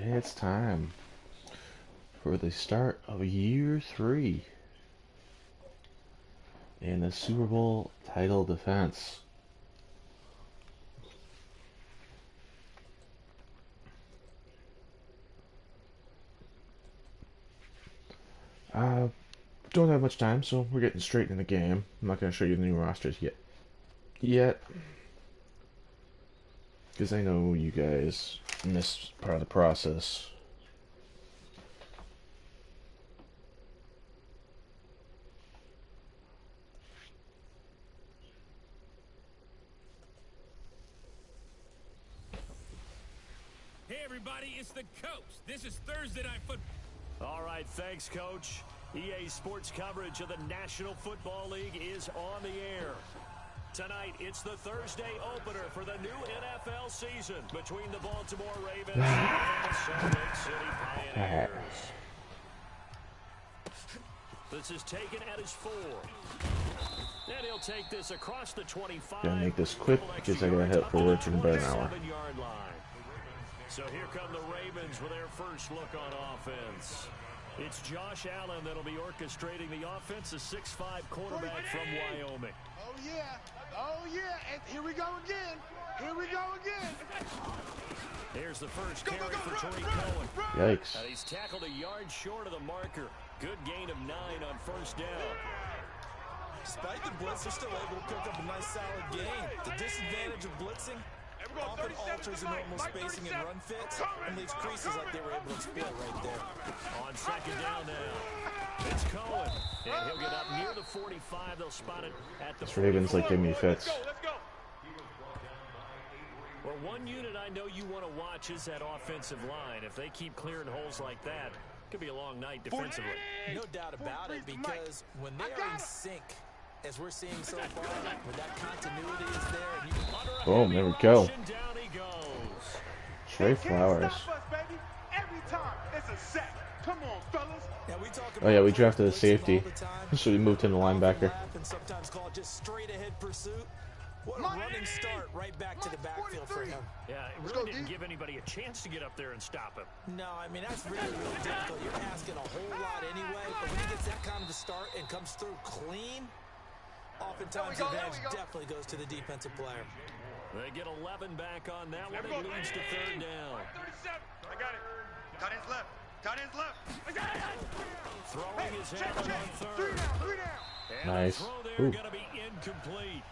It's time for the start of year 3 in the Super Bowl title defense. Don't have much time, so we're getting straight into the game. I'm not going to show you the new rosters yet, because I know you guys missed part of the process. Hey everybody, it's the Coach. This is Thursday Night Football. All right, thanks, Coach. EA Sports coverage of the National Football League is on the air. Tonight, it's the Thursday opener for the new NFL season between the Baltimore Ravens and the Salt Lake City Pioneers. This is taken at his 4. And he'll take this across the 25. Gotta make this quick because I gotta head for work in about an hour. So here come the Ravens with their first look on offense. It's Josh Allen that'll be orchestrating the offense, a 6'5" quarterback from Wyoming. Oh, yeah. Oh, yeah. And here we go again. Here we go again. Here's the first carry for Tariq Cohen. Yikes. And he's tackled a yard short of the marker. Good gain of 9 on first down. Despite the blitz, they're still able to pick up a nice solid gain. The disadvantage of blitzing often alters the normal spacing and run fits and leaves creases like they were able to exploit right there. On second down now, it's Cohen. And he'll get up near the 45. They'll spot it at the 44. Ravens like give me fits. Well, one unit I know you want to watch is that offensive line. If they keep clearing holes like that, it could be a long night defensively. No doubt about it, because when they are in sync, as we're seeing so far, when that continuity is there, and you can Boom, there we go. Down he goes. Trey Flowers. Every time it's a sack. Come on, fellas. Oh yeah, we drafted a safety, so we moved him to linebacker. And sometimes call it just straight ahead pursuit. What a running start right back to the backfield for him. Yeah, it really didn't give anybody a chance to get up there and stop him. No, I mean, that's really, really difficult. You're asking a whole lot anyway, but when he gets that kind of a start and comes through clean, oftentimes the advantage definitely goes to the defensive player. They get 11 back on that one. It leads to third down. 37. I got it. Tight end's left. Tight end's left. I got it. Throwing his hand on third. Three down. And nice. the throw there going to be incomplete.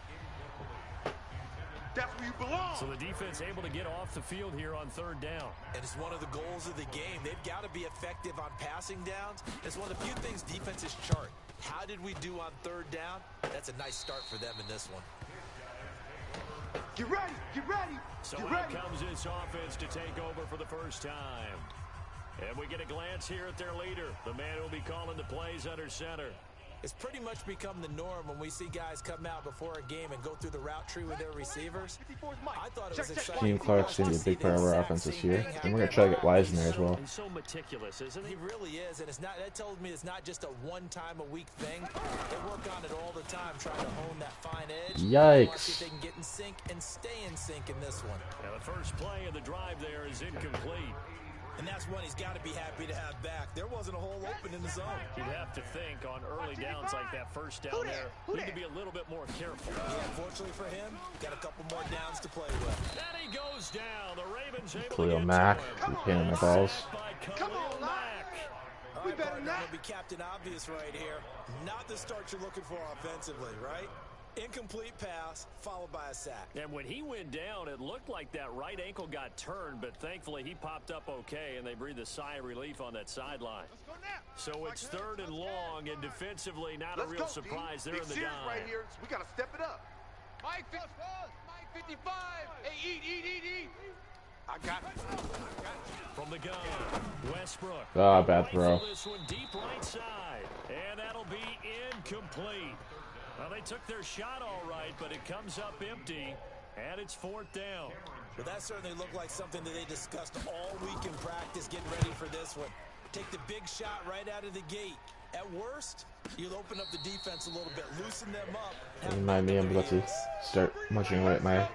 That's where you belong. So the defense able to get off the field here on third down. And it's one of the goals of the game. They've got to be effective on passing downs. It's one of the few things defenses chart. How did we do on third down? That's a nice start for them in this one. Get ready. Get ready. So Get out ready. comes this offense to take over for the first time. And we get a glance here at their leader, the man who will be calling the plays under center. It's pretty much become the norm when we see guys come out before a game and go through the route tree with their receivers. I thought it was exciting. Team Clark's going to be a big part of our offense this year, and we're going to try to get Wise in there as well. He's so meticulous, isn't he? He really is, and it's not. That tells me it's not just a one-time-a-week thing. They work on it all the time, trying to hone that fine edge. Yikes. See if they can get in sync and stay in sync in this one. Now the first play of the drive there is incomplete. And that's one he's got to be happy to have back. There wasn't a hole open in the zone. You'd have to think on early downs like that first down there, need to be a little bit more careful. Yeah, fortunately for him, got a couple more downs to play with. And he goes down. The Ravens able Khalil to get Mack, to he pain in my balls. Come on, Mack. All right, partner, I'm going to be Captain Obvious right here. Not the start you're looking for offensively, right? Incomplete pass, followed by a sack. And when he went down, it looked like that right ankle got turned, but thankfully he popped up okay, and they breathed a sigh of relief on that sideline. So it's third and long, and defensively, not a real surprise there in the dime. Right here. We got to step it up. Mike 55. Hey, eat. I got it. From the gun, Westbrook. Ah, bad throw. This one deep right side, and that'll be incomplete. Well, they took their shot all right, but it comes up empty, and it's fourth down. Well, that certainly looked like something that they discussed all week in practice, getting ready for this one. Take the big shot right out of the gate. At worst, you'll open up the defense a little bit, loosen them up. Remind me, I'm about to start munching away at my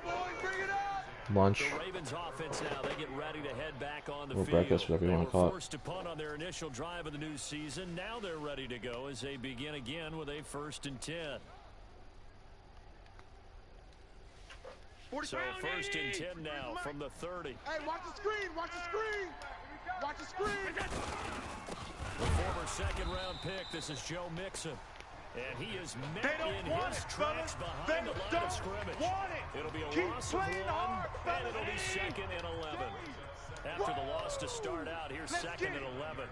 Lunch. The Ravens offense now, they get ready to head back on the Or field. breakfast, whatever you They want to were call it. forced to punt on their initial drive of the new season. Now they're ready to go as they begin again with a 1st and 10. So 1st and 10 now from the 30. Hey, watch the screen. Watch the screen. Watch the screen. The former second-round pick, this is Joe Mixon. And he is met in his tracks behind the line of scrimmage. It'll be a loss of 1, and it'll be 2nd and 11. After the loss to start out, here's 2nd and 11.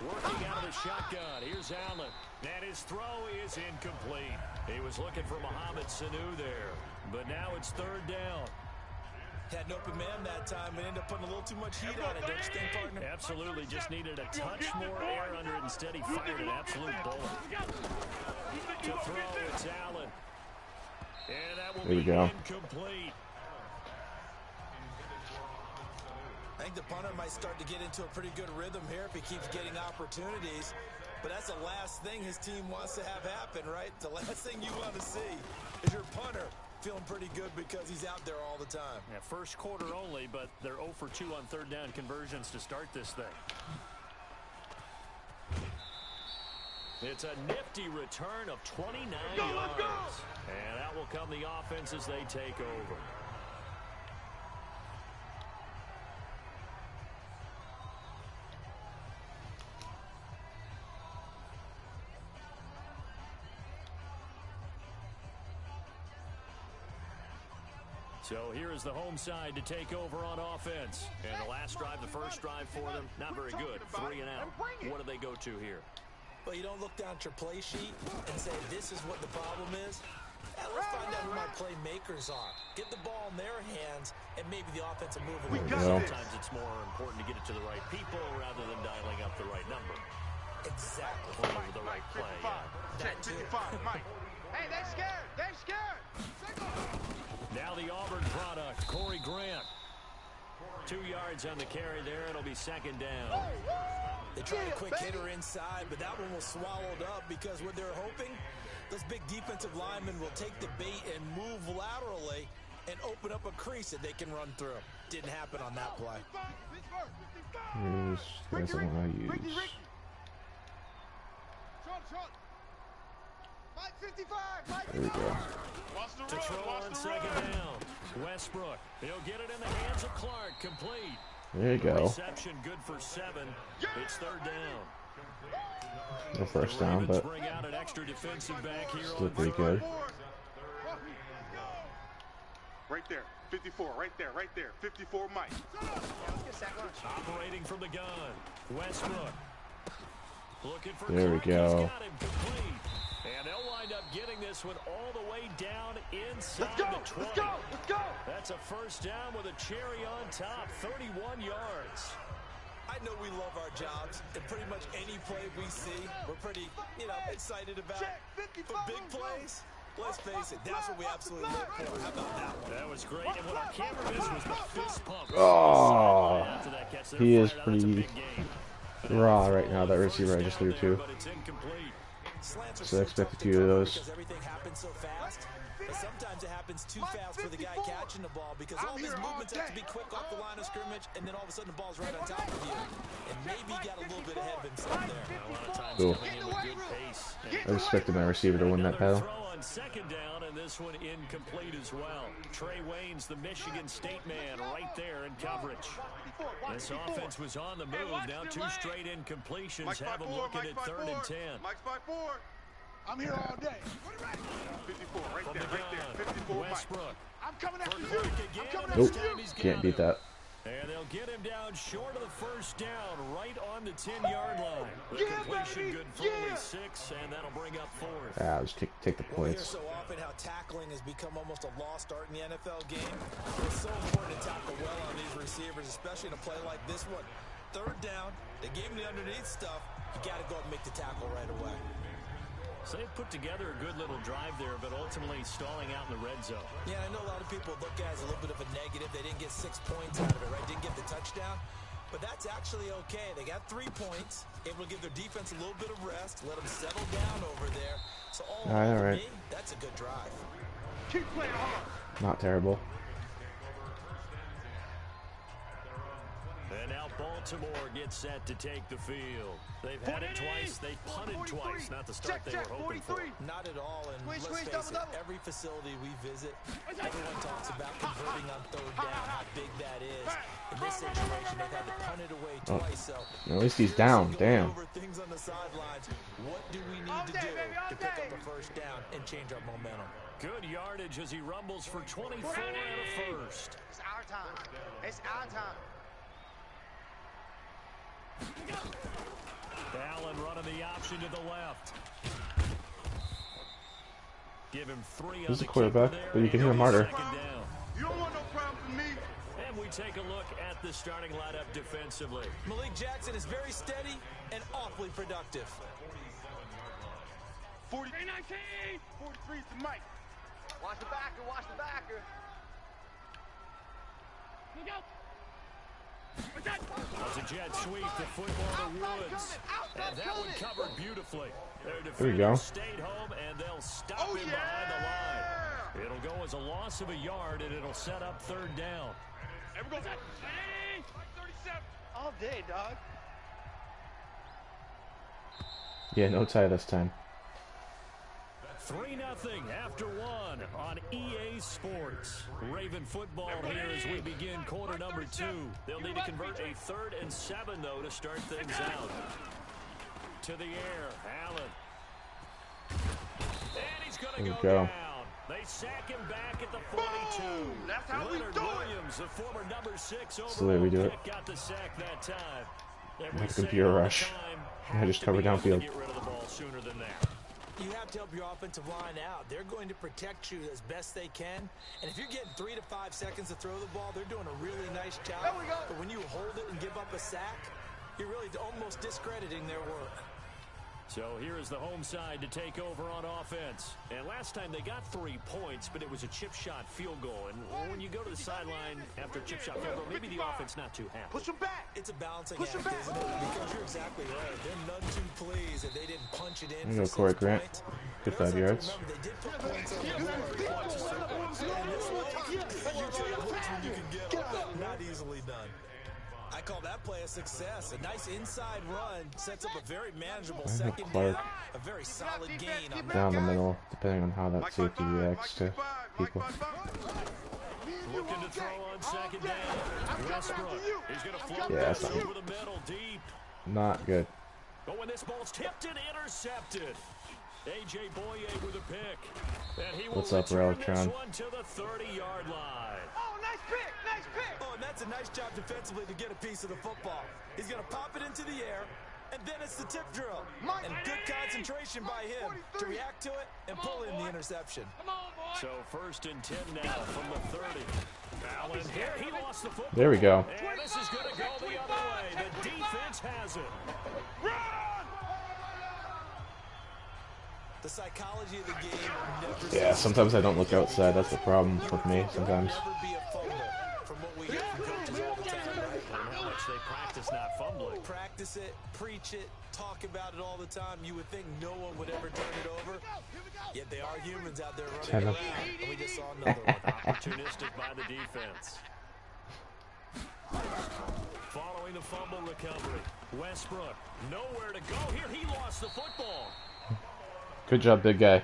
Working out of the shotgun, here's Allen. And his throw is incomplete. He was looking for Mohamed Sanu there. But now it's 3rd down. Had an open man that time, but ended up putting a little too much heat on it, don't you think, partner? Absolutely, just needed a touch more air under it. Instead, he fired an absolute bullet. To throw, it's Allen. And that will There you be go. incomplete. I think the punter might start to get into a pretty good rhythm here if he keeps getting opportunities. But that's the last thing his team wants to have happen, right? The last thing you want to see is your punter feeling pretty good because he's out there all the time. Yeah, first quarter only, but they're 0 for 2 on 3rd down conversions to start this thing. It's a nifty return of 29 yards. And that will come the offense as they take over. So here is the home side to take over on offense. And the last drive, the first drive for them, not very good. 3 and out. What do they go to here? Well, you don't look down at your play sheet and say, this is what the problem is. Let's find out who my playmakers are. Get the ball in their hands, and maybe the offense will move a little bit. Sometimes it's more important to get it to the right people rather than dialing up the right number. Exactly. Or the right play. That too. Hey, they're scared. They're scared. Now the Auburn product, Corey Grant. 2 yards on the carry there. It'll be 2nd down. They tried a quick hitter inside, but that one was swallowed up because what they're hoping, those big defensive linemen will take the bait and move laterally and open up a crease that they can run through. Didn't happen on that play. That's the one I use. There we go. To throw on 2nd down. Westbrook. He'll get it in the hands of Clark. Complete. There you go. Reception good for 7. It's 3rd down. No first down, but Bring out an extra defensive back here still on pretty 3rd. good. Right there. 54. Right there. Right there. 54, Mike. Operating from the gun. Westbrook. Looking for There we Clark. go. He's got him complete. And they'll wind up getting this one all the way down inside the 20. Let's go. That's a 1st down with a cherry on top. 31 yards. I know we love our jobs, and pretty much any play we see, we're pretty, excited about. But big plays, let's face it, that's what we absolutely live for. How about that one? That was great. And what our camera missed was the fist pump. Oh, After that catch, they're he is fired out. It's a pretty big game. raw right now, that receiver I just threw to. But it's incomplete. Slants are So I expect tough a to few of cover those. because everything happens so fast. But sometimes it happens too fast for the guy catching the ball because all his movements have to be quick off the line of scrimmage, and then all of a sudden the ball's right on top of you. And maybe he got a little bit ahead of himself there. A lot of times Cool. coming in with good pace. I expected my receiver to win that Another battle. throw on 2nd down, and this one incomplete as well. Trey Waynes, the Michigan State man, right there in coverage. This offense was on the move. Now 2 straight incompletions have them looking at 3rd and 10. Mike's by 4. I'm here all day. 54, right From there, the right there. gun, 54, Mike. Westbrook. I'm coming after For you. Clark I'm again, coming and after this Nope. time he's Can't got beat him. that. And they'll get him down short of the 1st down, right on the 10-yard line. The completion good for only 6, and that'll bring up 4th. Ah, just take the We hear points. so often how tackling has become almost a lost art in the NFL game. It's so important to tackle well on these receivers, especially in a play like this one. 3rd down, they gave him the underneath stuff. You got to go and make the tackle right away. So they've put together a good little drive there, but ultimately stalling out in the red zone. Yeah, I know a lot of people look at it as a little bit of a negative. They didn't get 6 points out of it, right? Didn't get the touchdown. But that's actually okay. They got 3 points, able to give their defense a little bit of rest, let them settle down over there. So all All for right. me, that's a good drive. Keep playing hard. Not terrible. now Baltimore gets set to take the field. They've had it twice. They punted twice. Not the start they were hoping for. Not at all. And let's face it, every facility we visit, everyone talks about converting on third down, how big that is. In this situation, they've had to punt it away twice. So at least he's down. Damn. Things on the sidelines. What do we need to do to pick up a first down and change our momentum? Good yardage as he rumbles for 24 and a first. It's our time. It's our time. Allen running the option to the left. Give him 3 on He's the a quarterback, but you can hit him harder. You don't want no problem from me. And we take a look at the starting lineup defensively. Malik Jackson is very steady and awfully productive. 43, 43 is the mic. Watch the backer. Watch the backer. As a jet sweep, the football to Woods. And that one covered beautifully. There we go. Stayed home, and they'll stop him behind the line. It'll go as a loss of a yard, and it'll set up third down. All day, dog. Yeah, no tie this time. 3-0 after 1 on EA Sports. Raven football here as we begin quarter number 2. They'll need to convert a 3rd and 7, though, to start things out. To the air, Allen. And he's going to go down. They sack him back at the 42. That's how we Leonard do it. Williams, the former number 6 That's the way we do overall it. pick, got the sack that time. And Like we a say computer all the rush. time, I just cover have to be able to downfield. Get rid of the ball sooner than that. You have to help your offensive line out. They're going to protect you as best they can. And if you're getting 3 to 5 seconds to throw the ball, they're doing a really nice job. There we go. But when you hold it and give up a sack, you're really almost discrediting their work. So here is the home side to take over on offense. And last time they got 3 points, but it was a chip shot field goal. And when you go to the sideline after a chip shot field goal, maybe the offense not too happy. Push him back. It's a balancing Push him act, back. isn't it? Because you're exactly right. They're none too pleased that they didn't punch it in There you for go, Corey 6 Grant. points. Good They 5 also have to yards. remember they did put points on the board. And this league, you take points when you can get them. Not easily done. I call that play a success. A nice inside run sets up a very manageable second Clark. down. A very solid gain on that. Down the middle, depending on how that safety reacts to people. Looking to throw on second down. Westbrook. He's going to float Yeah, that's this not over the middle deep. Not good. But when this ball's tipped and intercepted, A.J. Boye with a pick. And he will What's up, return this Relictron? one to the 30-yard line. Oh, nice pick. Nice pick. Oh, and that's a nice job defensively to get a piece of the football. He's going to pop it into the air, and then it's the tip drill. And good concentration by him to react to it and pull in the interception. So 1st and 10 now from the 30. Allen here. He lost the football. There we go. And this is going to go the other way. The defense has it. The psychology of the game never Yeah, sometimes I don't look outside. That's the problem with me sometimes. never be a fumble from what we hear from coaches all the time, right? And how much they practice not fumbling. Practice it, preach it, talk about it all the time. You would think no one would ever turn it over. Yet they are humans out there running around. And we just saw another one. Opportunistic by the defense. Following the fumble recovery. Westbrook, nowhere to go here. He lost the football. Good job, big guy.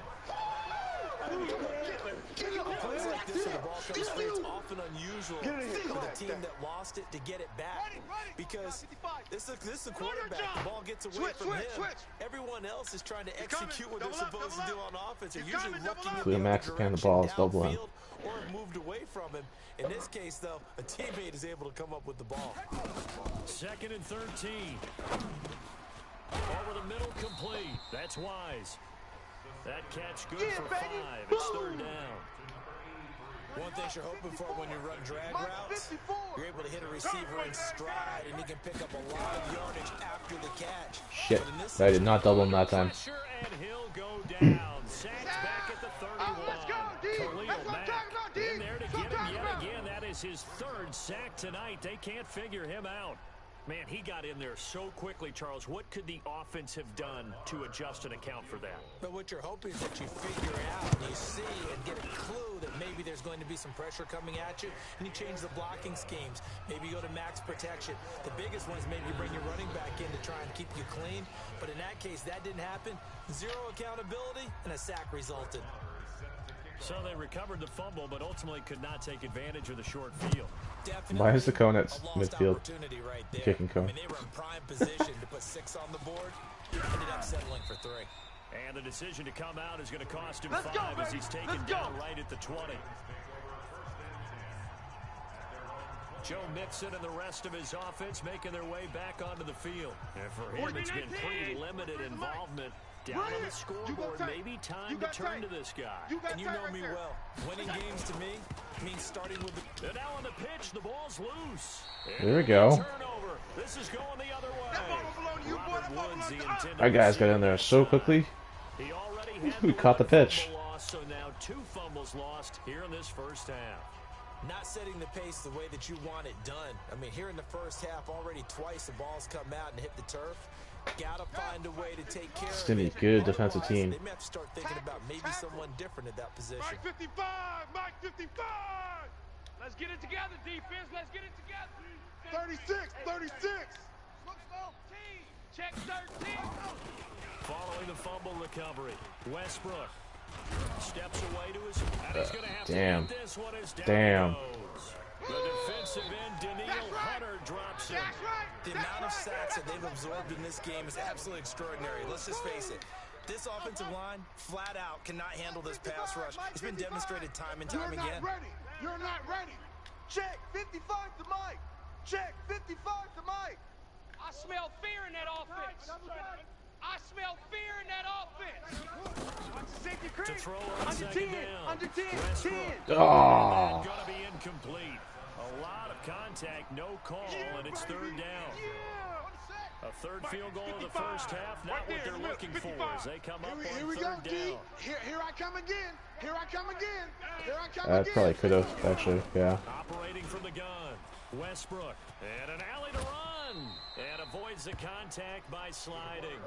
Plays like this where the ball comes free, it's often unusual for the team that lost it to get it back. Because this is a quarterback. The ball gets away from him. Everyone else is trying to execute what they're supposed to do on offense. They're usually looking in Cleo the Max other can the direction, ball is double him. downfield, or moved away from him. In this case, though, a teammate is able to come up with the ball. 2nd and 13. Over the middle, complete. That's Wise. That catch good for 5. It's 3rd down. One thing you're hoping for when you run drag routes, you're able to hit a receiver in stride, and he can pick up a lot of yardage after the catch. Shit. I did not double him that time. Pressure, and he'll go down. Sacked back at the 31. Let's go, D. Khalil That's what I'm Mack talking about, D. in there to That's what get I'm him talking yet about. again. That is his 3rd sack tonight. They can't figure him out. Man, he got in there so quickly, Charles. What could the offense have done to adjust and account for that? But what you're hoping is that you figure out, you see, and get a clue that maybe there's going to be some pressure coming at you, and you change the blocking schemes. Maybe you go to max protection. The biggest one is maybe you bring your running back in to try and keep you clean. But in that case, that didn't happen. Zero accountability, and a sack resulted. So they recovered the fumble, but ultimately could not take advantage of the short field. Definitely Why is the cone at a lost midfield? opportunity right there. Kicking cone. I mean, they were in prime position to put 6 on the board. Ended up settling for 3. And the decision to come out is going to cost him Let's 5 go, as baby. he's taken Let's down go. right at the 20. Joe Mixon and the rest of his offense making their way back onto the field. And for him, it's been pretty limited involvement. Down on the scoreboard, maybe time to turn to this guy. And you know me well. Winning games to me means starting with the... And now on the pitch, the ball's loose. There we go. Turnover. This is going the other way. Robert Woods, the intended That guy's got receiver. in there so quickly. He already had He caught the pitch. fumble loss, so now 2 fumbles lost here in this first half. Not setting the pace the way that you want it done. I mean, here in the first half, already twice the ball's come out and hit the turf. Got to find a way to take care It's of gonna be it. a good defensive Otherwise, team. They may have to start thinking about maybe someone different at that position. Mike 55! Mike 55! Let's get it together, defense. Let's get it together. 36! 36! Check 13. Following the fumble recovery, Westbrook steps away to his... And he's going to have Damn. to get this one as down Damn. goes. The defensive end, Daniil Hunter, drops him. That's right. The amount of sacks that they've absorbed in this game is absolutely extraordinary. Let's just face it. This offensive line, flat out, cannot handle this pass rush. It's been demonstrated time and time You're again. not ready! You're not ready! Check 55 to Mike. Check 55 to Mike. I smell fear in that offense. I smell fear in that offense. Watch the safety To creep. throw on Under 10. second down. Under 10. Westbrook. 10. Oh, Going to be incomplete. A lot of contact, no call, and it's third down. A third field goal in the first half, not what they're looking for as they come up Here on we go, third G. down. Here I come again. Here I come again. Here I come that again. probably could have actually. Yeah. Operating from the gun, Westbrook, and an alley to run, and avoids the contact by sliding.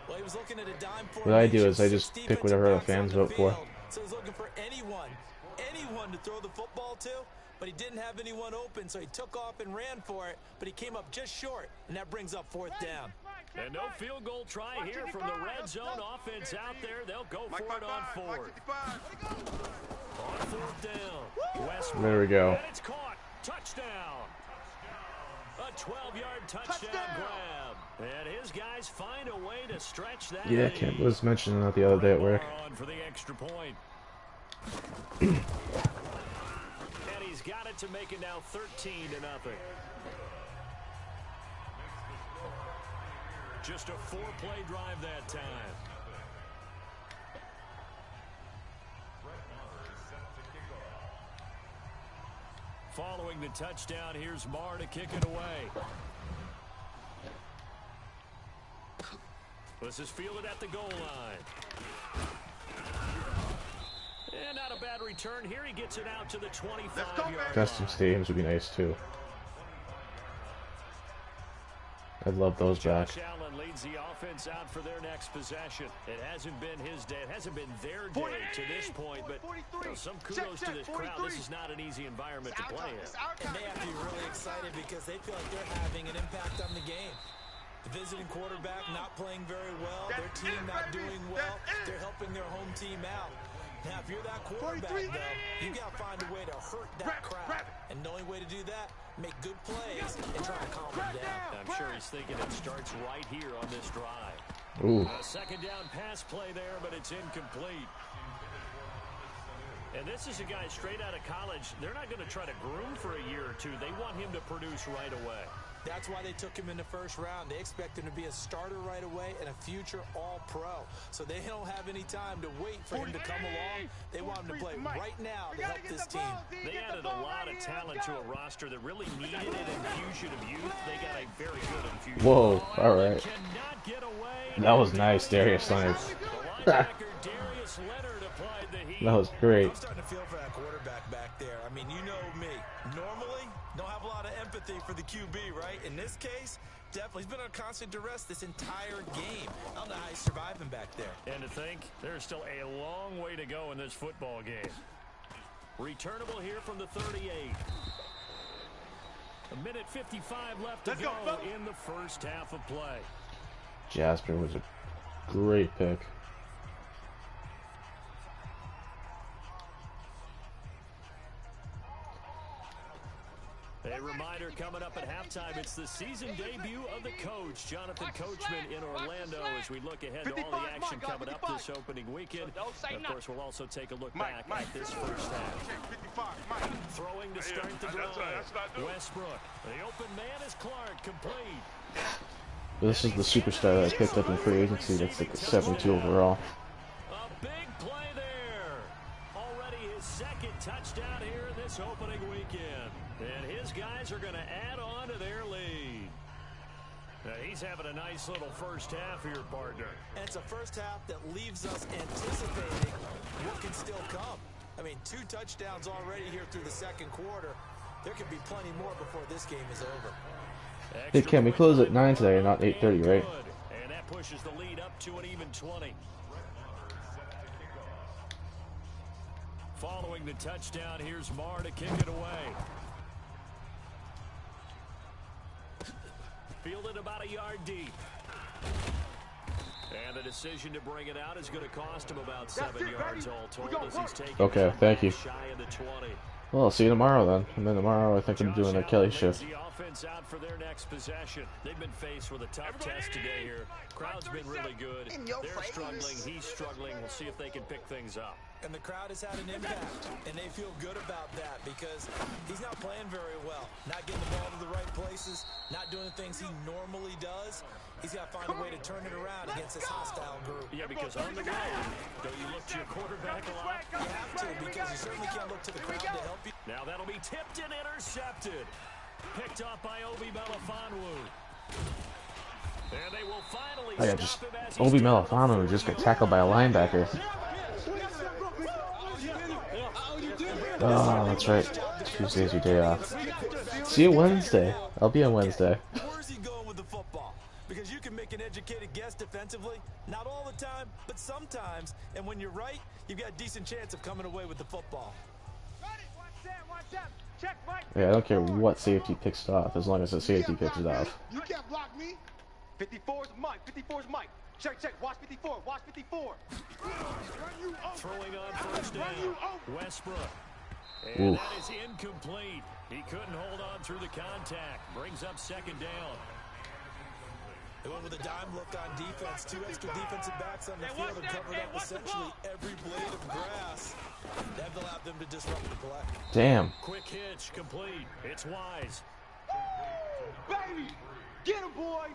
Well, he was looking at a dime What I do is I formation, just 6 pick whatever the defensive fans backs on vote for. field. So he's looking for anyone to throw the football to, but he didn't have anyone open, so he took off and ran for it, but he came up just short, and that brings up 4th down. And no field goal try here from the red zone offense out there. They'll go for it on 4th. On 4th down, Westbrook. There we go. And it's caught. Touchdown. A 12-yard touchdown grab. And his guys find a way to stretch that Yeah, lead. Kent was mentioning that the other day at work. On for the extra point. And he's got it to make it now 13-0. Just a 4-play drive that time. Following the touchdown, here's Marr to kick it away. This is fielded at the goal line. And not a bad return. Here he gets it out to the 25-yard Custom line. stadiums would be nice too. I'd love those back. Josh Allen leads the offense out for their next possession. It hasn't been his day. It hasn't been their day to this point, but some kudos to this crowd. This is not an easy environment to play in. And they have to be really excited because they feel like they're having an impact on the game. The visiting quarterback not playing very well, their team not doing well, they're helping their home team out. Now, if you're that quarterback, though, you got to find a way to hurt that crowd. And the only way to do that, make good plays and try to calm them down. I'm sure he's thinking it starts right here on this drive. Ooh. A second down pass play there, but it's incomplete. And this is a guy straight out of college. They're not going to try to groom for a year or two. They want him to produce right away. That's why they took him in the first round. They expect him to be a starter right away and a future All-Pro. So they don't have any time to wait for him to come along. They want him to play right now to help this team. They added a lot of talent to a roster that really needed an infusion of youth. They got a very good infusion. Whoa. All right. Cannot get away. That was nice, Darius Leonard. The linebacker Darius Leonard applied the heat. That was great. I'm starting to feel for that quarterback back there. I mean, you know me. Normally, Don't have a lot of empathy for the QB, right? In this case, definitely. He's been on constant duress this entire game. I don't know how he's surviving back there. And to think, there's still a long way to go in this football game. Returnable here from the 38. A minute 55 left to go in the first half of play. Jasper was a great pick. A reminder coming up at halftime, it's the season debut of the coach, Jonathan Coachman in Orlando, as we look ahead to all the action coming up this opening weekend. And of course, we'll also take a look back at this first half. Throwing to start the drive. Westbrook. The open man is Clark, complete. This is the superstar that I picked up in free agency. That's like 72 overall. A big play there. Already his second touchdown here in this opening weekend. And his guys are going to add on to their lead. Now he's having a nice little first half here, partner. And it's a first half that leaves us anticipating what can still come. I mean, 2 touchdowns already here through the second quarter. There could be plenty more before this game is over. Hey, Cam, we close at 9 today, not 8:30, right? And that pushes the lead up to an even 20. Following the touchdown, here's Marr to kick it away. Fielded about a yard deep. And the decision to bring it out is going to cost him about 7 yards all told as he's taking Okay, thank you. shy of the 20. Well, I'll see you tomorrow then. And then tomorrow I think I'm doing a Kelly shift. The offense out for their next possession. They've been faced with a tough test today here. Crowd's been really good. They're struggling. He's struggling. We'll see if they can pick things up. And the crowd has had an impact, and they feel good about that because he's not playing very well. Not getting the ball to the right places, not doing the things he normally does. He's got to find a way to turn it around against this hostile group. Yeah, because on the road, don't you look to your quarterback a lot? You have to, because you certainly can't look to the crowd to help you. Now that'll be tipped and intercepted. Picked up by Obi Melifonwu. And they will finally stop him as Obi Melifonwu just got tackled by a linebacker. Oh, that's right. Tuesday's your day off. See you Wednesday. I'll be on Wednesday. Where's he going with the football? Because you can make an educated guess defensively. Not all the time, but sometimes. And when you're right, you've got a decent chance of coming away with the football. Yeah, I don't care what safety picks it off, as long as the safety picks it off. You can't block me. 54's Mike. 54's Mike. Check. Watch 54. Watch 54. Throwing on first down. Westbrook. And that is incomplete. He couldn't hold on through the contact. Brings up second down. They went with a dime look on defense. 2 extra defensive backs on the field and covered up essentially every blade of grass. That allowed them to disrupt the play. Damn. Quick hitch, complete. It's Wise. Baby, get him, boys.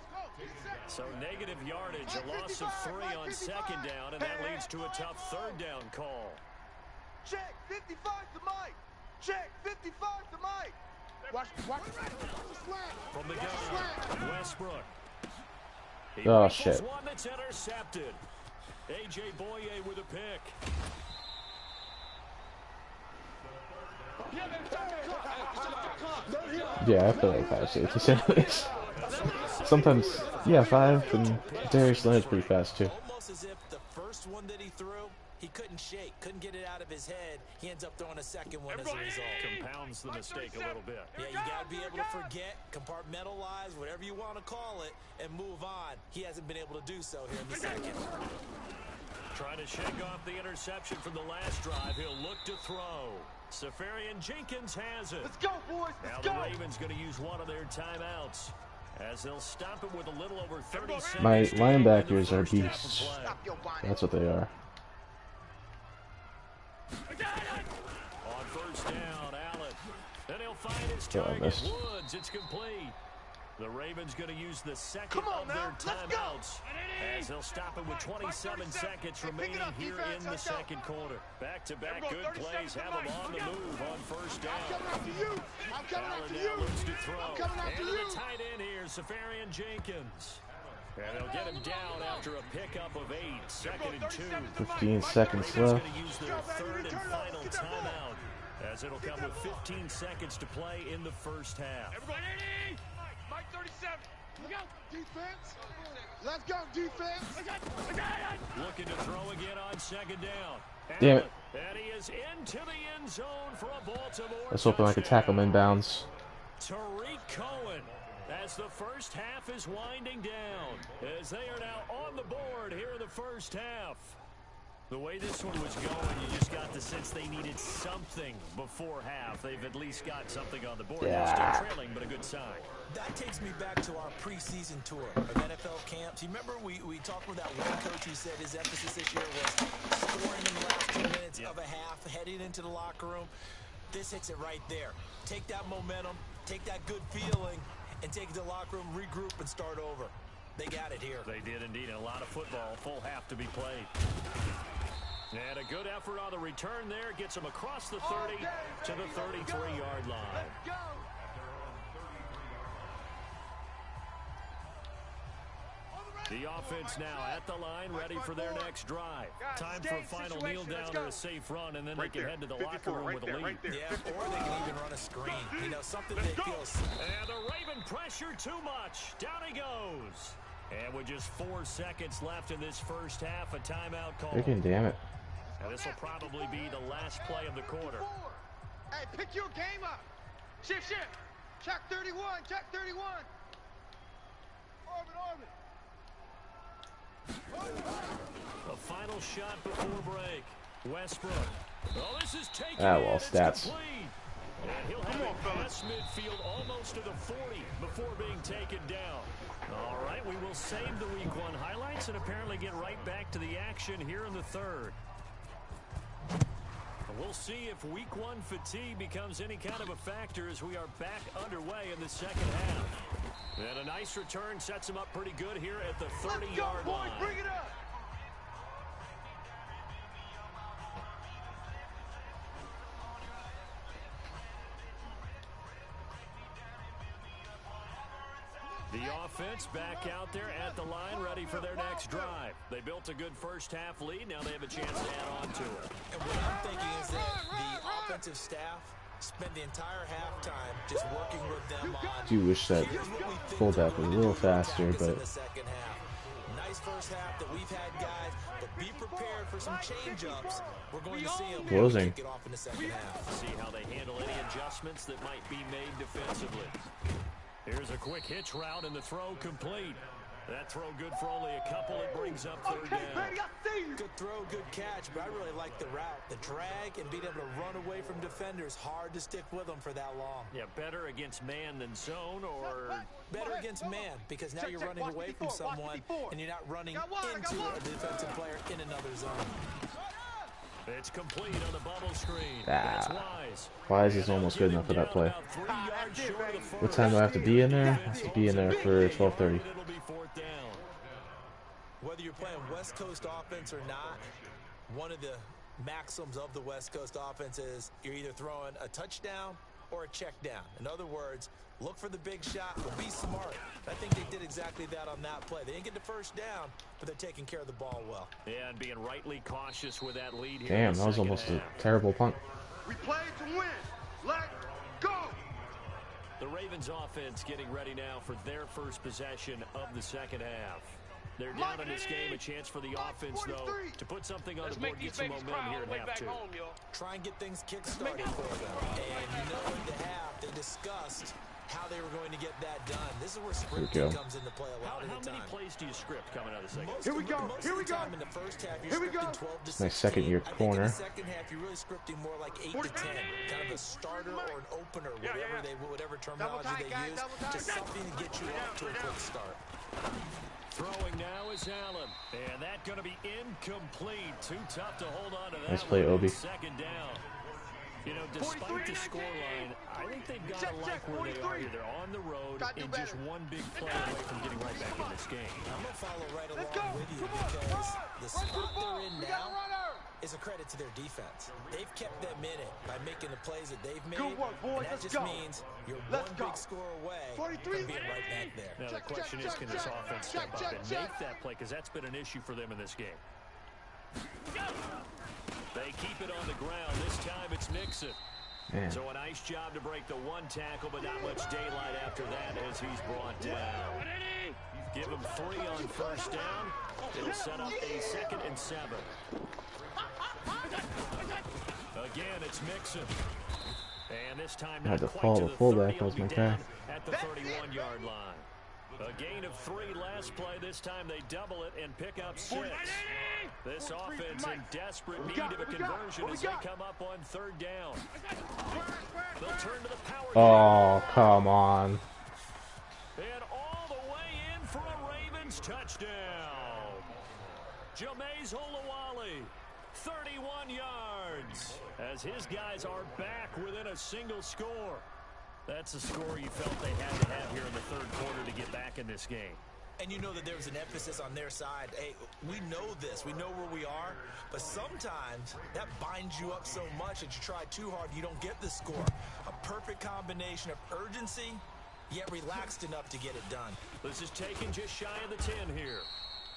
So negative yardage, a loss of 3 on second down, and that leads to a tough third down call. Check 55 to Mike. Check 55 to Mike. Watch the slant. From the gun, Westbrook. Oh, shit. One that's intercepted. A.J. Boye with a pick. Yeah, I play like 5 safeties anyways. Sometimes, yeah, 5, and Darius Leonard's pretty fast too. Almost as if the first one that he threw, he couldn't shake, couldn't get it out of his head. He ends up throwing a second one as a result. Compounds the mistake a little bit. Yeah, you got to be able to forget, compartmentalize, whatever you want to call it, and move on. He hasn't been able to do so here in the second. Trying to shake off the interception from the last drive. He'll look to throw. Safarian Jenkins has it. Let's go, boys. Let's now go. the Ravens going to use one of their timeouts, as they'll stop it with a little over 30 seconds. My linebackers are beasts. That's what they are. On first down, Allen. Then he'll find his Oh, I target, missed. Woods. It's complete. The Ravens going to use the second of their timeouts, as they'll stop it with 27 seconds remaining here in the second quarter. Back-to-back good plays have them on the move on first down. Allen now looks to throw. And the tight end here, Safarian Jenkins. And they'll get him down after a pickup of 8, 2nd and 2. 15 seconds Ravens left. going to use their third and final timeout. as it'll come with 15 seconds to play in the first half. Everybody, Mike 37. Go. Defense. Let's go, defense. Looking to throw again on second down. Damn it. And he is into the end zone for a Baltimore Let's hope I can tackle him inbounds. Tariq Cohen, as the first half is winding down, as they are now on the board here in the first half. The way this one was going, you just got the sense they needed something before half. They've at least got something on the board. Yeah. They're still trailing, but a good sign. That takes me back to our preseason tour of NFL camps. You remember we talked with that one coach who said his emphasis this year was scoring in the last 2 minutes of a half, heading into the locker room. This hits it right there. Take that momentum, take that good feeling, and take it to the locker room, regroup, and start over. They got it here. They did indeed. And a lot of football, full half to be played. And a good effort on the return there. Gets him across the 30 to the 33-yard line. Let's go. The offense now at the line, ready for their next drive. Time for a final kneel down or a safe run, and then they can head to the locker room with a lead. Yeah, or they can even run a screen. You know, something that feels... And the Raven pressure too much. Down he goes. And with just 4 seconds left in this first half, a timeout call. Freaking damn it. And this will probably be the last play of the quarter. Hey, pick your game up. Shift. Check 31. Check 31. Orbit. The final shot before break. Westbrook. Oh, this is taken. Well, It's stats. complete. And he'll have it past midfield almost to the 40 before being taken down. All right, we will save the Week 1 highlights and apparently get right back to the action here in the third. We'll see if Week 1 fatigue becomes any kind of a factor as we are back underway in the second half. And a nice return sets him up pretty good here at the 30-yard line. Bring it up. The offense back out there at the line, ready for their next drive. They built a good first half lead. Now they have a chance to add on to it. And what I'm thinking is that the offensive staff spend the entire halftime just working with them on. Do wish that fullback was a little faster, but In the second half. Nice first half that we've had, guys, but be prepared for some change-ups. We're going to see them Closing. kick it off in the second half. See how they handle any adjustments that might be made defensively. Here's a quick hitch route and the throw complete. That throw good for only a couple. It brings up third down. Good throw, good catch, but I really like the route. The drag and being able to run away from defenders, hard to stick with them for that long. Yeah, better against man than zone, or better against man, because now you're running away from someone and you're not running into a defensive player in another zone. it's complete on the bubble screen. That's Wise. Wise is almost good enough for that play. What time do I have to be in there? I have to be in there for 12:30. It'll be fourth down. Whether you're playing West Coast offense or not, one of the maxims of the West Coast offense is you're either throwing a touchdown or a check down. In other words, look for the big shot, but be smart. I think they did exactly that on that play. They didn't get the first down, but they're taking care of the ball well. Yeah, and being rightly cautious with that lead here. Damn, that was almost a terrible punt. We played to win. Let's go. The Ravens offense getting ready now for their first possession of the second half. They're down in this game. A chance for the offense, though, to put something on the board, get some momentum here at half two. Try and get things kick-started for them. And you know, in the half, they discussed how they were going to get that done. This is where scripting comes into play a lot of the time. How many plays do you script coming out of the second? Here we go. Here we go. In the first half, you're scripting 12 to 16. Nice second-year corner. I think in the second half, you're really scripting more like 8 to 10. Kind of a starter or an opener, whatever terminology they use. Just something to get you off to a quick start. Throwing now is Allen, and that going to be incomplete. Too tough to hold on to that. Nice play, Obi. Second down. You know, despite the scoreline, I think they've got to like where they are here. They're on the road and just one big play away from getting right back in this game. I'm going to follow right along with you because the spot they're in now is a credit to their defense. They've kept them in it by making the plays that they've made. Good work, boys. And that just means you're one big score away from being right back there. Now the question is, can this offense step up and make that play? Because that's been an issue for them in this game. They keep it on the ground. This time it's Nixon. Man. So a nice job to break the one tackle, but not much daylight after that as he's brought down. Give him 3 on first down. It'll set up a 2nd and 7. Again, it's Mixon. And this time I had not to quite follow to the the fullback. 30. That was He'll my be guy. down at the 31-yard line. A gain of 3 last play. This time they double it and pick up 6. This offense in desperate need of a conversion as they come up on 3rd down. They'll turn to the power. Oh, come on. And all the way in for a Ravens touchdown. Jameis Olawale, 31 yards, as his guys are back within a single score. That's a score you felt they had to have here in the 3rd quarter to get back in this game. And you know that there was an emphasis on their side. Hey, we know this. We know where we are. But sometimes that binds you up so much that you try too hard, you don't get the score. A perfect combination of urgency, yet relaxed enough to get it done. This is taken just shy of the 10 here.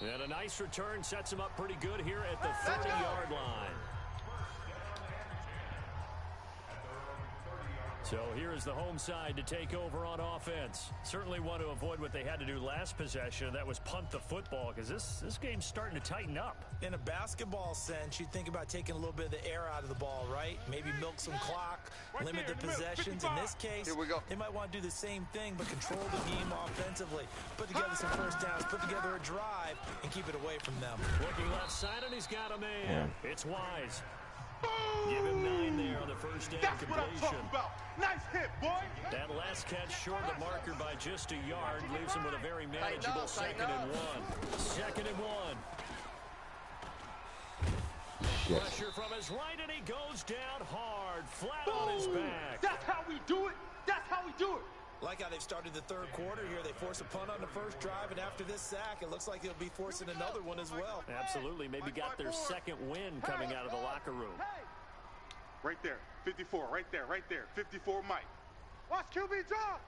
And a nice return sets him up pretty good here at the 30-yard line. So here is the home side to take over on offense. Certainly want to avoid what they had to do last possession. That was punt the football, because this game's starting to tighten up. In a basketball sense, you think about taking a little bit of the air out of the ball, right? Maybe milk some clock, limit the possessions. In this case, they might want to do the same thing, but control the game offensively. Put together some first downs, put together a drive, and keep it away from them. Looking left side, and he's got a man. Yeah. It's Wise. Give him 9 there on the first down completion. Nice hit, boy. That last catch short of the marker by just a yard leaves him with a very manageable 2nd and 1. 2nd and 1. Shit. Pressure from his right, and he goes down hard, flat on his back. That's how we do it. That's how we do it. Like how they've started the 3rd quarter here. They force a punt on the first drive, and after this sack, it looks like they'll be forcing another one as well. Absolutely. Maybe got their 2nd win coming out of the locker room. Right there. 54. Right there. Right there. 54 Mike. Watch QB drop.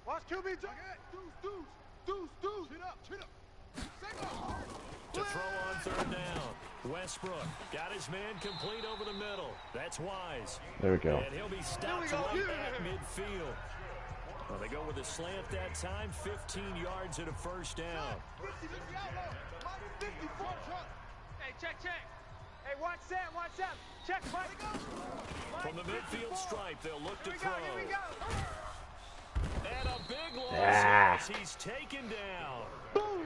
Watch QB drop. Deuce. Chin up. To throw on 3rd down. Westbrook got his man complete over the middle. That's Wise. There we go. And he'll be stopped right at midfield. Well, they go with a slant that time, 15 yards at a first down. Hey, check. Hey, watch that. Check, Mike. From the midfield stripe, they'll look to throw. Here we go. And a big loss as he's taken down.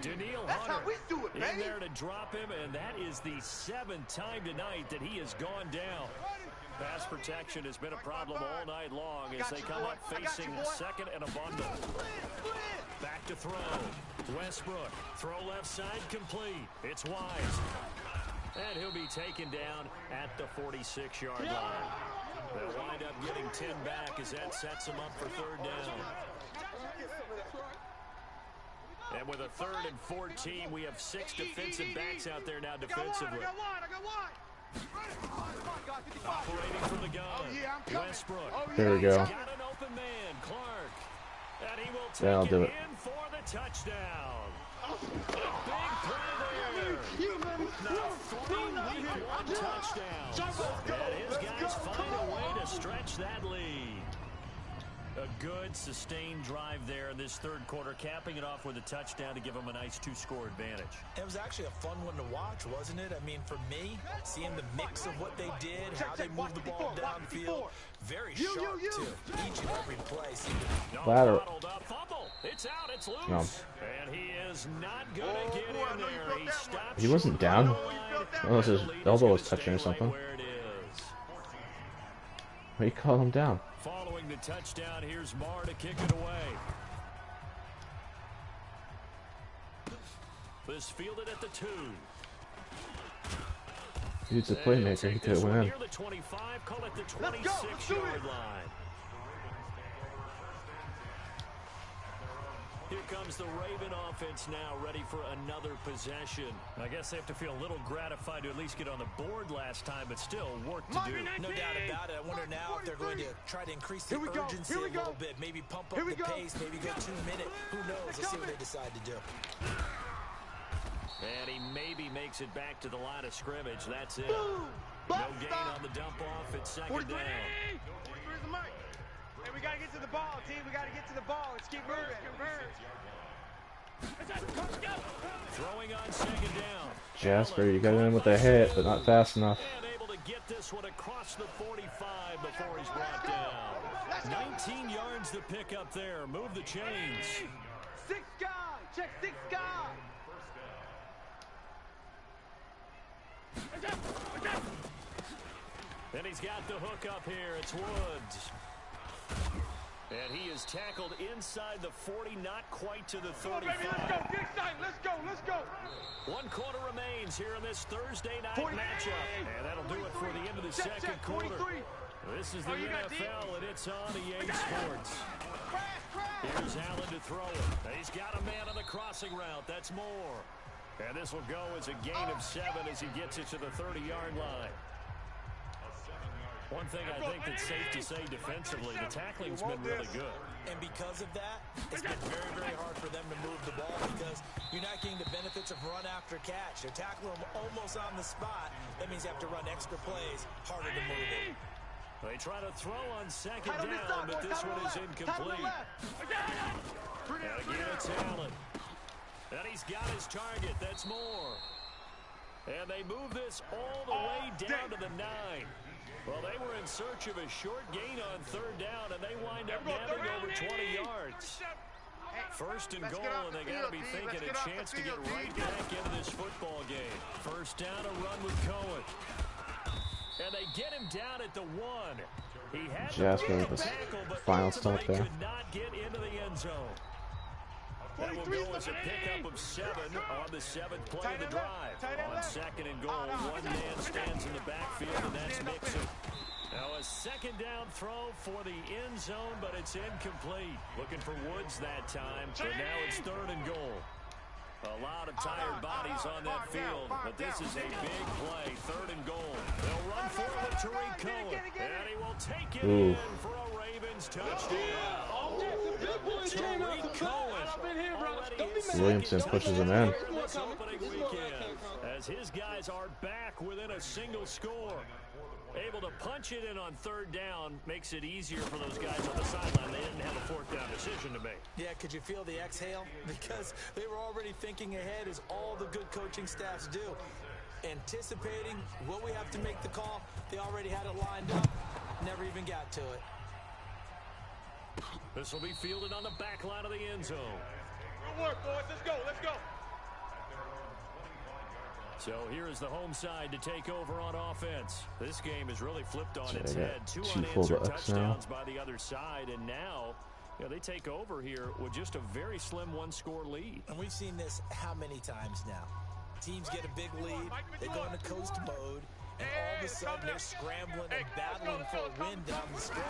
Daniil Hunter in there to drop him, and that is the 7th time tonight that he has gone down. Pass protection has been a problem all night long as they come up facing 2nd and a bundle. Back to throw. Westbrook, throw left side complete. It's Wise. And he'll be taken down at the 46-yard line. They'll wind up getting 10 back as that sets them up for 3rd down. And with a 3rd and 14, we have 6 defensive backs out there now defensively. I got one. Operating from the gun. Westbrook. There we go. Got an open man, Clark. And he will take Yeah, I'll do it. in for the touchdown. A big play there. Now 3 week 1 touchdowns. And his guys find a way to stretch that lead. A good, sustained drive there in this 3rd quarter, capping it off with a touchdown to give them a nice 2-score advantage. It was actually a fun one to watch, wasn't it? I mean, for me, seeing the mix of what they did, how they moved the ball downfield, very sharp, too. Each and every play. Bottled up, fumble. It's out, it's loose. No. And he is not going to get in there. He stopped. He wasn't down. Unless his elbow was touching or something. Where it is. Why you call him down? Following the touchdown, here's Marr to kick it away. This fielded at the 2. He's a playmaker. He could have went in. Near the 25, call it the 26-yard line. Here comes the Raven offense now, ready for another possession. I guess they have to feel a little gratified to at least get on the board last time, but still work to do. No doubt about it. I wonder now if they're going to try to increase the urgency a little bit. Maybe pump up the pace, maybe go 2 minute. Who knows? Let's see what they decide to do. And he maybe makes it back to the line of scrimmage. That's it. No gain on the dump off. It's 2nd down. get to the ball, team. We gotta get to the ball. Let's keep moving. Throwing on second down. Jasper, you got in with a hit, but not fast enough. And able to get this one across the 45 before he's brought down. 19 yards to pick up there. Move the chains. 6 guy. Check 6 guy. And he's got the hook up here. It's Woods. And he is tackled inside the 40, not quite to the 35. Baby, let's go. Get excited. Let's go. Let's go. 1 quarter remains here in this Thursday night matchup. And that'll do it for the end of the second quarter. This is the NFL, and it's on EA Sports. Here's Allen to throw it. He's got a man on the crossing route. That's Moore. And this will go as a gain of 7 as he gets it to the 30-yard line. One thing I think that's safe to say defensively, the tackling's been really good. And because of that, it's been very, very hard for them to move the ball because you're not getting the benefits of run after catch. They're tackling them almost on the spot. That means you have to run extra plays, harder to move it. They try to throw on second down, but this one is incomplete. And again, it's Allen. And he's got his target. That's Moore. And they move this all the way down to the 9. Well, they were in search of a short gain on third down, and they wind up nabbing over 20 yards. First and goal, and they got to be thinking a chance to get right back into this football game. First down, a run with Cohen. And they get him down at the 1. He had Jasper with the tackle, but final stop there. could not get into the end zone. That will go as a pickup of 7 on the 7th play of the drive. On second and goal, one man stands in the backfield, and that's Mixon. Now a second down throw for the end zone, but it's incomplete. Looking for Woods that time, but now it's third and goal. A lot of tired bodies on that field, but this is a big play. Third and goal. They'll run for it with Tariq Cohen, and he will take it in for a Ravens touchdown. Tariq Cohen. Williamson pushes him in. As his guys are back within a single score. Able to punch it in on third down makes it easier for those guys on the sideline. They didn't have a fourth down decision to make. Yeah, could you feel the exhale? Because they were already thinking ahead, as all the good coaching staffs do. Anticipating, will we have to make the call? They already had it lined up, never even got to it. This will be fielded on the back line of the end zone. Good work, boys. Let's go. Let's go. So here is the home side to take over on offense. This game has really flipped on its Yeah, head. 2 two unanswered fullbacks touchdowns now. by the other side, and now they take over here with just a very slim 1-score lead. And we've seen this how many times now? Teams get a big lead, they go into coast mode, and all of a sudden they're scrambling and battling for a win down the stretch.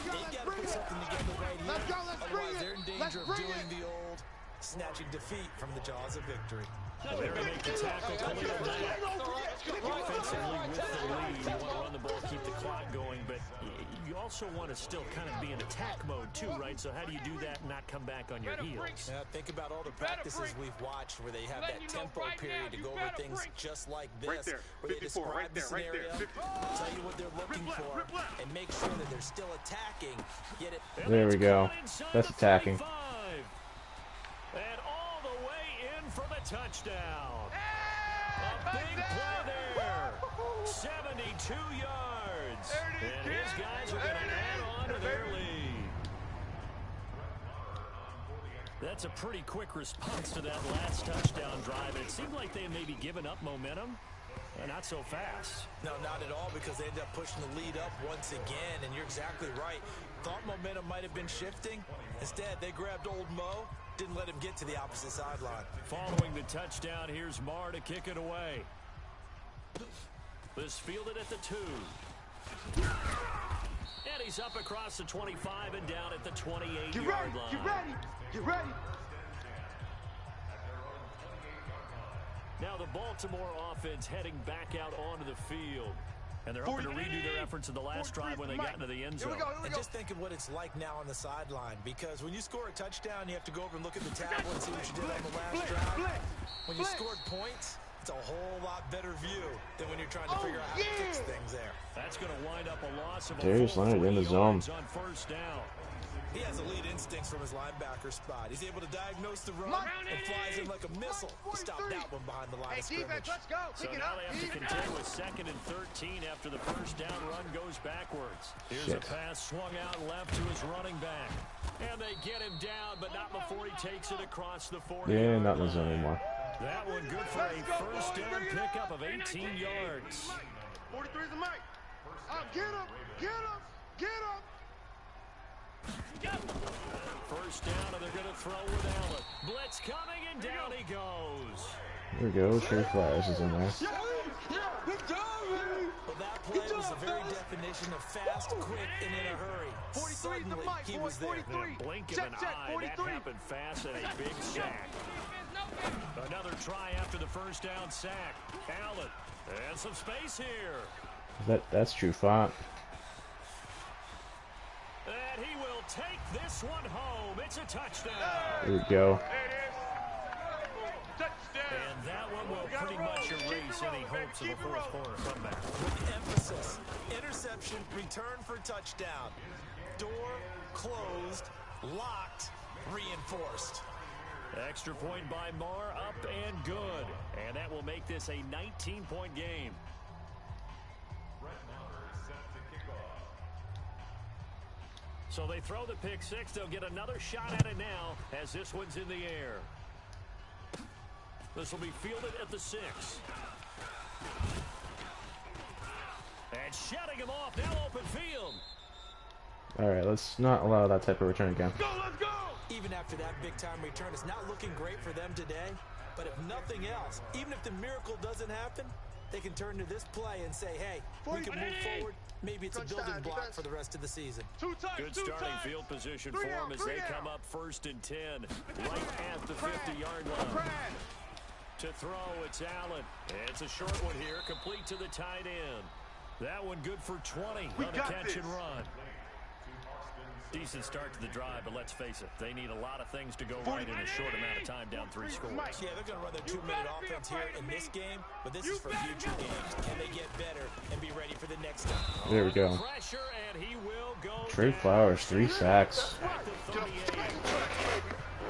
They've got to put something together right here. Otherwise, they're in danger of doing the old snatching defeat from the jaws of victory. There to make the tackle, Khalil Mack. Offensively with the lead, you want to run the ball, keep the clock going, but you also want to still kind of be in attack mode too, right? So how do you do that and not come back on your heels? Yeah, think about all the practices we've watched where they have that tempo period to go over things just like this, where they describe the scenario, tell you what they're looking for, and make sure that they're still attacking. Get it. There we go. That's attacking. And all the way in for the touchdown. A big play there. 72 yards. And his guys are going to add on to their lead. That's a pretty quick response to that last touchdown drive. It seemed like they had maybe given up momentum. Not so fast. No, not at all, because they ended up pushing the lead up once again, and you're exactly right. Thought momentum might have been shifting. Instead, they grabbed old Mo, didn't let him get to the opposite sideline. Following the touchdown, here's Marr to kick it away. This fielded at the 2. And he's up across the 25 and down at the 28-yard line. Get ready. Get ready. Now the Baltimore offense heading back out onto the field. And they're hoping to redo their efforts in the last drive when they got into the end zone. And just think of what it's like now on the sideline, because when you score a touchdown, you have to go over and look at the tablet and see what you did on the last drive. When you scored points, it's a whole lot better view than when you're trying to figure out how to fix things there. That's going to wind up a loss of Darius Leonard in the zone. on first down. He has elite instincts from his linebacker spot. He's able to diagnose the run and flies in like a missile to stop that one behind the line of scrimmage. Let's go. So now they have to contend with 2nd and 13 after the first down run goes backwards. Here's a pass swung out left to his running back. And they get him down, but not before he takes it across the 40. Yeah, not in the zone anymore. That one good for a first down pickup of 18 yards. 43 is the mic. Get him. Get him. Get him. First down, and they're going to throw with Allen. Blitz coming, and down he goes. There we go. Trey Flowers is in there. Well, that play was the very definition of fast, quick, and in a hurry. Suddenly, he was there. In a blink of an eye, that happened fast and a big sack. Another try after the first down sack. Allen, and some space here. That's true font. And he will take this one home. It's a touchdown. There we go. And that one will pretty much erase any hopes of a fourth quarter comeback. With emphasis, interception, return for touchdown. Door closed, locked, reinforced. Extra point by Marr, up and good. And that will make this a 19-point game. So they throw the pick six. They'll get another shot at it now as this one's in the air. This will be fielded at the 6. And shutting him off, now open field. Alright, let's not allow that type of return again. Go, let's go. Even after that big-time return, it's not looking great for them today. But if nothing else, even if the miracle doesn't happen, they can turn to this play and say, hey, we can move forward. Maybe it's a building block for the rest of the season. Good starting field position for them as they come up 1st and 10, right at the 50-yard line. To throw, it's Allen. It's a short one here, complete to the tight end. That one good for 20 on the catch and run. Decent start to the drive, but let's face it, they need a lot of things to go right in a short amount of time, down 3 scores. Yeah, they're going to run their 2-minute offense here in this game, but this is for future games. Can they get better and be ready for the next time? There we go. Pressure, and he will go Trey Flowers, 3 sacks.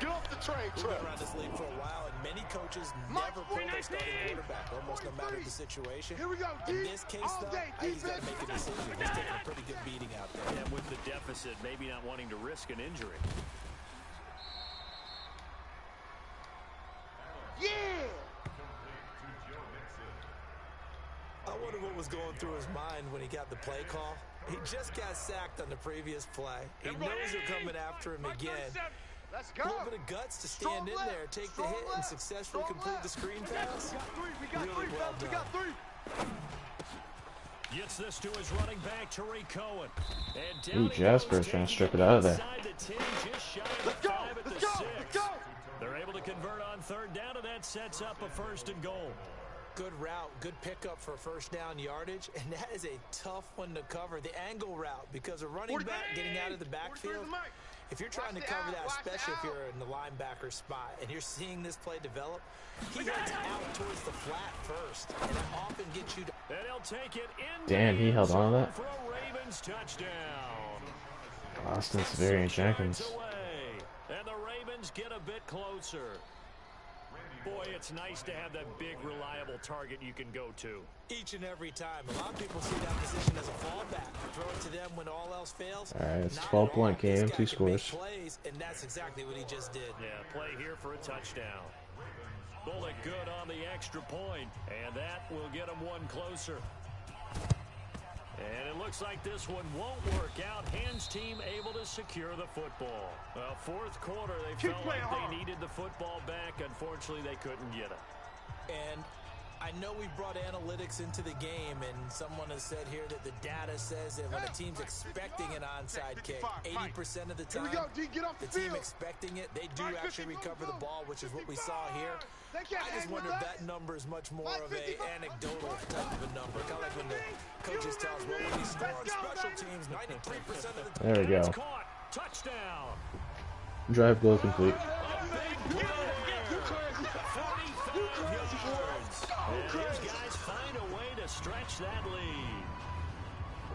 Get off the train, We've been around this league for a while, and many coaches never pull their starting quarterback, almost no matter the situation. Here we go, In this case, though, I think he's got to make a decision. He's taking a pretty good beating out there. And with the deficit, maybe not wanting to risk an injury. Yeah. I wonder what was going through his mind when he got the play call. He just got sacked on the previous play. He knows they're coming after him again. Let's A go. little bit of guts to stand in there, take the hit, and successfully complete the screen pass. Really well done. Gets this to his running back, Tariq Cohen. And down Ooh, he Jasper's goes, trying to strip it out of there. inside the 10, just shy of the 5 at the 6. They're able to convert on 3rd down, and that sets up a 1st and goal. Good route, good pickup for first down yardage, and that is a tough one to cover. The angle route, because a running back getting out of the backfield, if you're trying to cover that, especially if you're in the linebacker spot, and you're seeing this play develop, he heads out towards the flat first, and it often gets you to... And he'll take it in. Damn, he held on to that. For a Ravens touchdown. Austin Severian Jenkins. Away. And the Ravens get a bit closer. Boy, it's nice to have that big, reliable target you can go to. Each and every time. A lot of people see that position as a fallback. Throw it to them when all else fails. Alright, it's a Not 12-point at all. This game, guy 2 can make scores. Plays, and that's exactly what he just did. Yeah, play here for a touchdown. Bullet good on the extra point, and that will get him one closer. And it looks like this one won't work out. Hands team able to secure the football. Well, 4th quarter, they felt like they needed the football back. Unfortunately, they couldn't get it. And I know we brought analytics into the game, and someone has said here that the data says that when a team's expecting an onside kick, 80% of the time, the team expecting it, they do actually recover the ball, which is what we saw here. I just wonder if that number is much more of a anecdotal type of a number. Kind of like when the coaches tell us, well, when you score on special teams, 93% of the time. There we go. Caught. Touchdown. Drive goal complete. And these guys find a way to stretch that lead.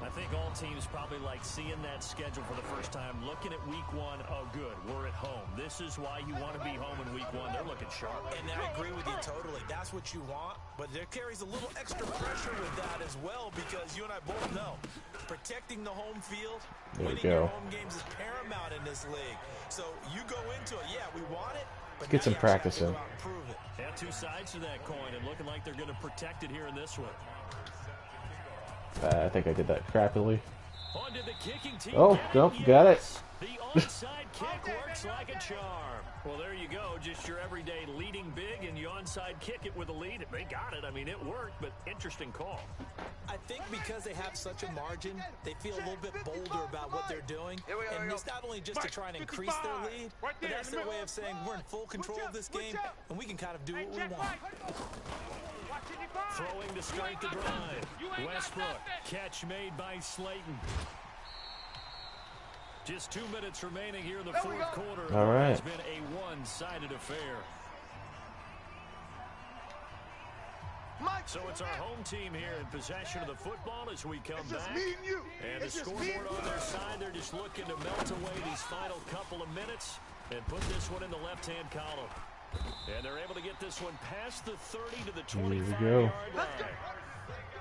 I think all teams probably like seeing that schedule for the first time, looking at week one. Oh, good, we're at home. This is why you want to be home in week one. They're looking sharp. And I agree with you totally. That's what you want, but there carries a little extra pressure with that as well, because you and I both know protecting the home field, winning your home games is paramount in this league. So you go into it, yeah, we want it, but get some practice in. Prove it. Yeah, two sides to that coin, and looking like they're going to protect it here in this one. I think I did that crappily. On to the kicking team. Oh, nope, got it. The onside kick works like a charm. Well, there you go. Just your everyday leading big, and you onside kick it with a lead. They got it. I mean, it worked, but interesting call. I think because they have such a margin, they feel a little bit bolder about what they're doing. And it's not only just to try and increase their lead, but that's their way of saying we're in full control of this game, and we can kind of do what we want. Throwing to start the drive. Westbrook, catch made by Slayton. Just 2 minutes remaining here in the fourth quarter. All right. It's been a one-sided affair. So it's our home team here in possession of the football as we come back. And the scoreboard on their side, they're just looking to melt away these final couple of minutes and put this one in the left-hand column. And they're able to get this one past the 30 to the 25-yard line.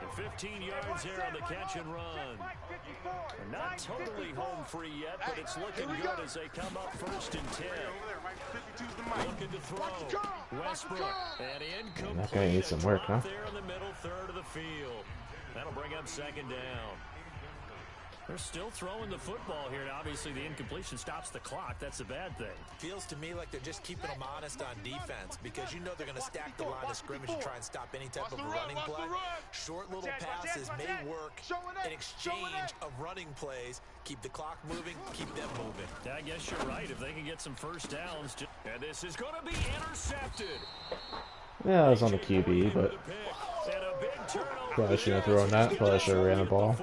And 15 yards there on the catch and run. They're not totally home free yet, but it's looking good as they come up 1st and 10. Looking to throw. Westbrook. And incomplete. That guy needs some work, huh? There in the middle third of the field. That'll bring up 2nd down. They're still throwing the football here, and obviously the incompletion stops the clock. That's a bad thing. Feels to me like they're just keeping them honest on defense, because you know they're going to stack the line of scrimmage and try and stop any type of running play. Short little passes may work in exchange of running plays. Keep the clock moving, keep them moving. I guess you're right. If they can get some first downs. And this is going to be intercepted. Yeah, I was on the QB, but probably shouldn't have thrown that. Probably should have ran the ball.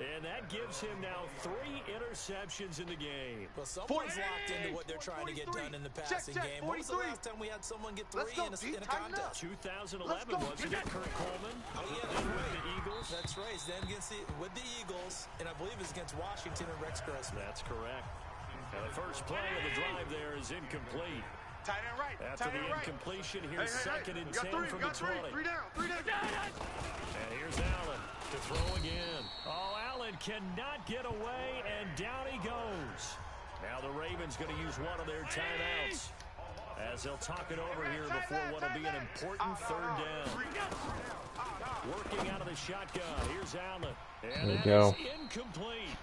And that gives him now 3 interceptions in the game. Well, someone's locked into what they're trying to get done in the passing game. When was the last time we had someone get 3 in a contest? 2011, wasn't it? Kurt Coleman? Oh, yeah, that's right. With the Eagles. That's right. Then with the Eagles, and I believe it's against Washington and Rex Grossman. That's correct. And the first play of the drive there is incomplete. Tight end right. After the incompletion, here's 2nd and 10 from the 20. 3 down. And here's Allen to throw again. Oh, Allen cannot get away, and down he goes. Now the Ravens going to use one of their timeouts as they'll talk it over here before what will be an important 3rd down. Working out of the shotgun. Here's Allen. And there you go. Incomplete.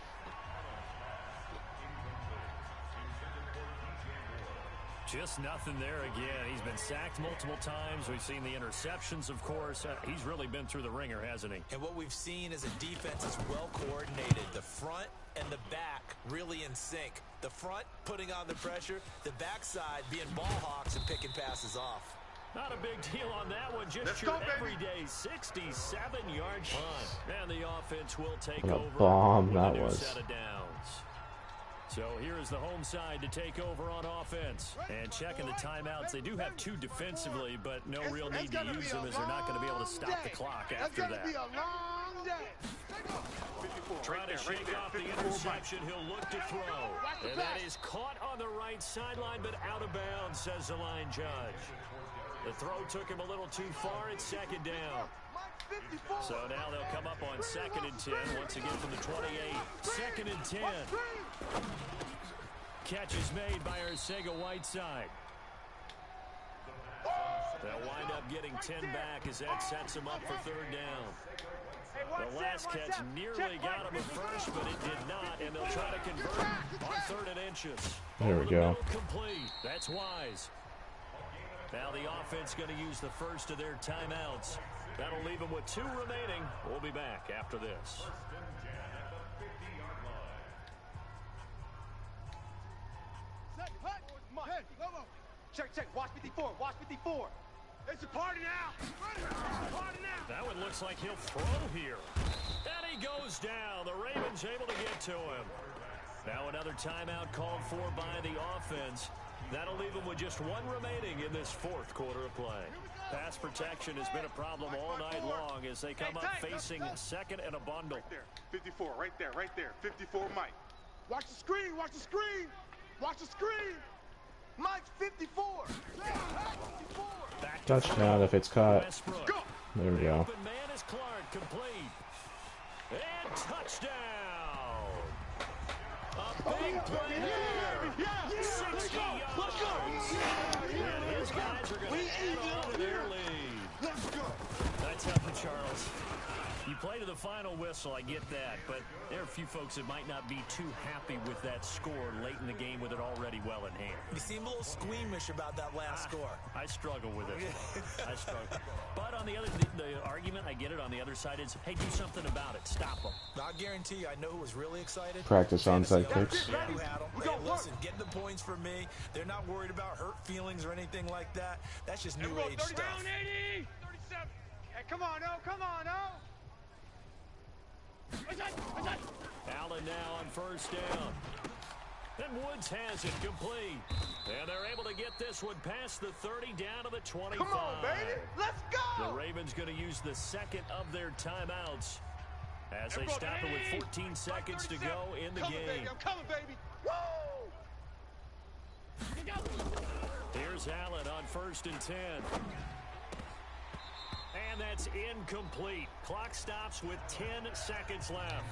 Just nothing there again. He's been sacked multiple times. We've seen the interceptions, of course. He's really been through the ringer, hasn't he? And what we've seen is a defense is well coordinated. The front and the back really in sync. The front putting on the pressure, the backside being ball hawks and picking passes off. Not a big deal on that one. Just your everyday 67-yard punt. And the offense will take what a over bomb with that a new was. set of downs. So here is the home side to take over on offense. And checking the timeouts, they do have 2 defensively, but no real need to use them as they're not going to be able to stop the clock after that. Trying to shake off the interception, he'll look to throw. And that is caught on the right sideline, but out of bounds, says the line judge. The throw took him a little too far. It's 2nd down. So now they'll come up on 2nd and 10, once again from the 28. 2nd and 10. Catch is made by Arcega-Whiteside. They'll wind up getting 10 back as that sets them up for 3rd down. The last catch nearly got him at first, but it did not, and they'll try to convert on 3rd and inches. There we go. Complete. That's wise. Now the offense going to use the first of their timeouts. That'll leave them with 2 remaining. We'll be back after this. Check. Watch 54. Watch 54. It's a party now. Party now. That one looks like he'll throw here. And he goes down. The Ravens able to get to him. Now another timeout called for by the offense. That'll leave them with just 1 remaining in this 4th quarter of play. Pass protection has been a problem all night long as they come up facing second and a bundle. Right there. 54, right there, right there. 54, Mike. Watch the screen, watch the screen. Watch the screen. Mike's 54. 54. Touchdown if it's caught. Westbrook. There we go. Open man is Clark, complete. And touchdown. A big play there. 60 yards. And his guys are going to add on to their lead. That's helping Charles. You play to the final whistle, I get that, but there are a few folks that might not be too happy with that score late in the game with it already well in hand. You seem a little squeamish about that last score. I struggle with it. I struggle. But on the argument, I get it, on the other side is, hey, do something about it. Stop them. I guarantee you, I know who was really excited. Practice onside kicks. Who had them. Hey, listen, getting the points for me. They're not worried about hurt feelings or anything like that. That's just new age stuff. 80. 37. Hey, come on, oh, come on, oh. Allen now on first down. And Woods has it complete. And they're able to get this one past the 30 down to the 25. Come on, baby. Let's go. The Ravens going to use the second of their timeouts as they stop it with 14 seconds to go in the game. Baby, I'm coming, baby. Woo! Here's Allen on first and 10. And that's incomplete. Clock stops with 10 seconds left.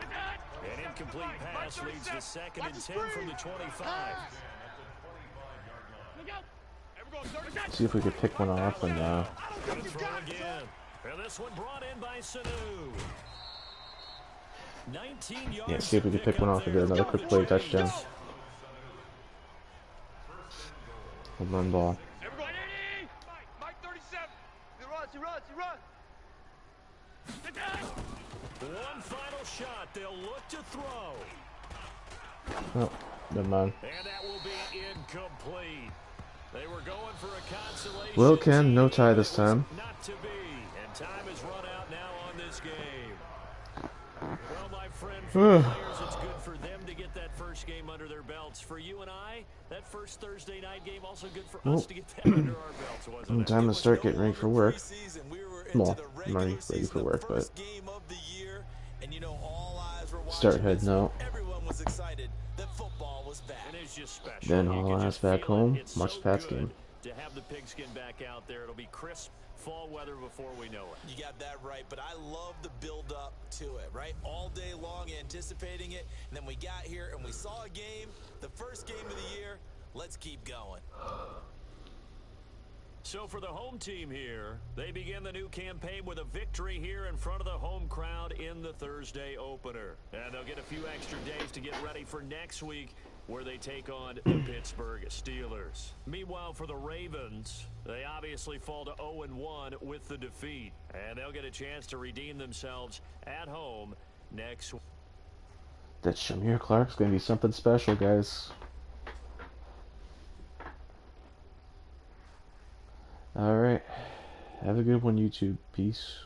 An incomplete pass leads to second and 10 from the 25. See if we could pick one off and Gonna throw again. And this one brought in by Sanu. 19 yards. yeah, see if we could pick one off and get another quick play touchdown. A run ball. Mike 37. He runs. One final shot. They'll look to throw. Oh, never mind. And that will be incomplete. They were going for a consolation. Well, Ken, no tie this time. Not to be. And time is run out now on this game. Well, my friend, for the players, it's good for them to get that first game under their belts. For you and I, that first Thursday night game also good for us to get that under our belts, wasn't it? Time to start getting ready for work. Well, Well, I'm already ready for work, but game of the year, and you know all eyes were watching start heading out. Everyone was excited that football was back. And it's just special. Then You all can ass just back feel it. home, It's watch so the Pats good game. to have the pigskin back out there. It'll be crisp fall weather before we know it. You got that right, but I love the build up to it, right? All day long anticipating it, and then we got here and we saw a game, the first game of the year. Let's keep going. So for the home team here, they begin the new campaign with a victory here in front of the home crowd in the Thursday opener. And they'll get a few extra days to get ready for next week, where they take on the Pittsburgh Steelers. Meanwhile, for the Ravens, they obviously fall to 0-1 with the defeat. And they'll get a chance to redeem themselves at home next week. That Shamir Clark's going to be something special, guys. Alright. Have a good one, YouTube. Peace.